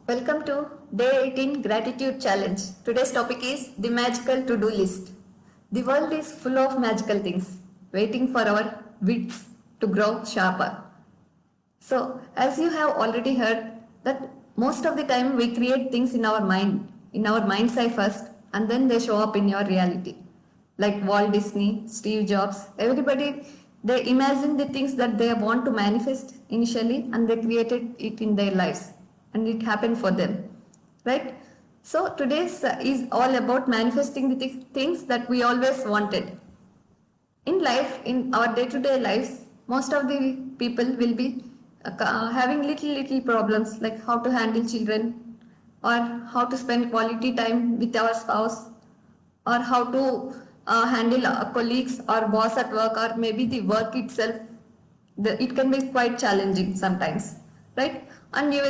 Welcome to Day 18 Gratitude Challenge. Today's topic is the magical to-do list. The world is full of magical things waiting for our wits to grow sharper. So, as you have already heard, that most of the time we create things in our mind's eye first, and then they show up in your reality. Like Walt Disney, Steve Jobs, everybody, they imagine the things that they want to manifest initially and they created it in their lives and it happened for them, right? So, today's is all about manifesting the things that we always wanted. In life, in our day-to-day lives, most of the people will be having little problems like how to handle children or how to spend quality time with our spouse or how to handle colleagues or boss at work or maybe the work itself. It can be quite challenging sometimes, right? And you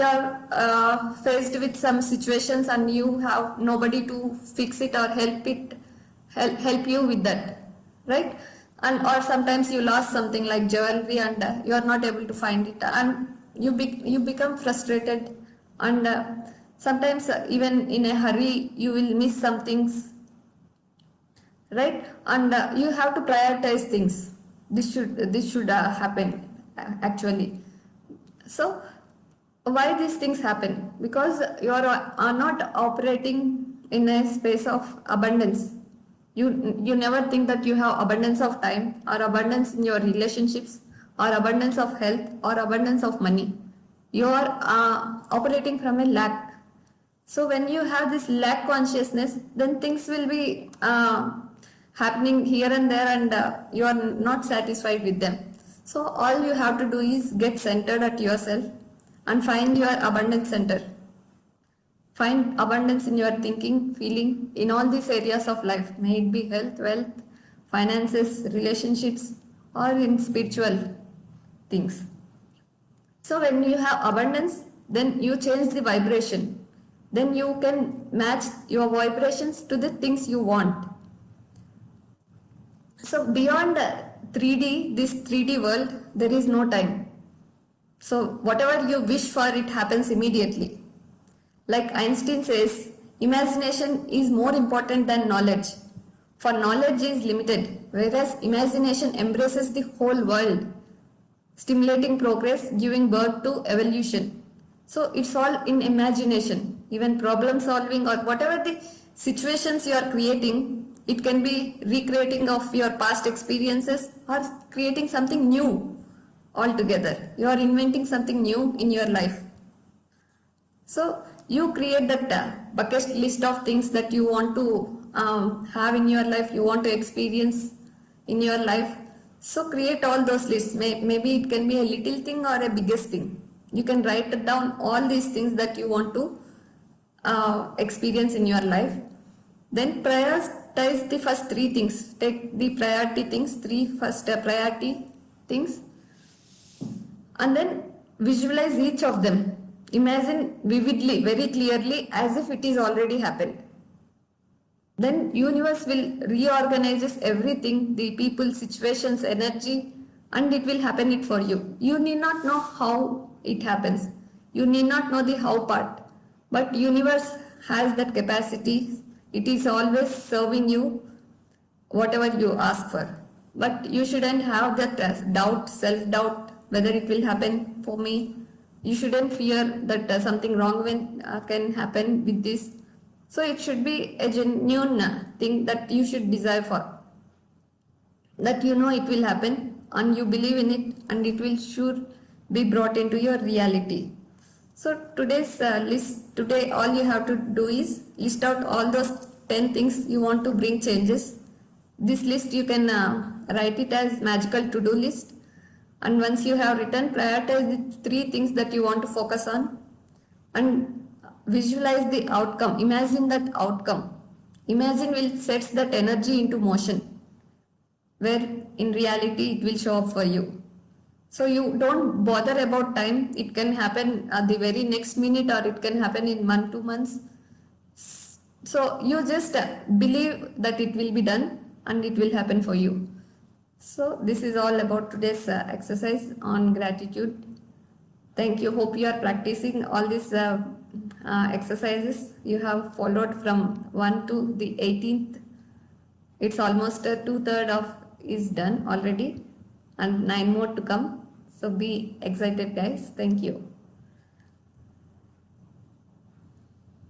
are faced with some situations and you have nobody to fix it or help you with that, right? And or sometimes you lost something like jewelry and you are not able to find it and you become frustrated and sometimes even in a hurry you will miss some things, right? And you have to prioritize things. This should happen actually. So why these things happen? Because you are not operating in a space of abundance. You never think that you have abundance of time or abundance in your relationships or abundance of health or abundance of money. You are operating from a lack. So when you have this lack consciousness, then things will be happening here and there and you are not satisfied with them. So all you have to do is get centered at yourself and find your abundance center. Find abundance in your thinking, feeling, in all these areas of life. May it be health, wealth, finances, relationships, or in spiritual things. So when you have abundance, then you change the vibration. Then you can match your vibrations to the things you want. So beyond 3D, this 3D world, there is no time. So whatever you wish for, it happens immediately. Like Einstein says, imagination is more important than knowledge. For knowledge is limited, whereas imagination embraces the whole world, stimulating progress, giving birth to evolution. So it's all in imagination. Even problem solving or whatever the situations you are creating, it can be recreating of your past experiences or creating something new altogether. You are inventing something new in your life. So you create that bucket list of things that you want to have in your life, you want to experience in your life. So create all those lists. Maybe it can be a little thing or a biggest thing. You can write it down all these things that you want to experience in your life. Then prioritize the first three things. Take the priority things, three first priority things, and then visualize each of them. Imagine vividly, very clearly, as if it is already happened. Then universe will reorganizes everything, the people, situations, energy, and it will happen it for you. You need not know how it happens. You need not know the how part. But universe has that capacity. It is always serving you whatever you ask for. But you shouldn't have that doubt, self-doubt, whether it will happen for me. You shouldn't fear that something wrong can happen with this. So it should be a genuine thing that you should desire for. That you know it will happen and you believe in it and it will sure be brought into your reality. So today's list, today all you have to do is list out all those 10 things you want to bring changes. This list you can write it as magical to-do list. And once you have written, prioritize the three things that you want to focus on and visualize the outcome. Imagine that outcome. Imagine will sets that energy into motion where in reality it will show up for you. So you don't bother about time. It can happen at the very next minute or it can happen in 1 2 months. So you just believe that it will be done and it will happen for you. So this is all about today's exercise on gratitude. Thank you. Hope you are practicing all these exercises you have followed from 1 to the 18th. It's almost two-third of is done already and 9 more to come. So be excited guys. Thank you.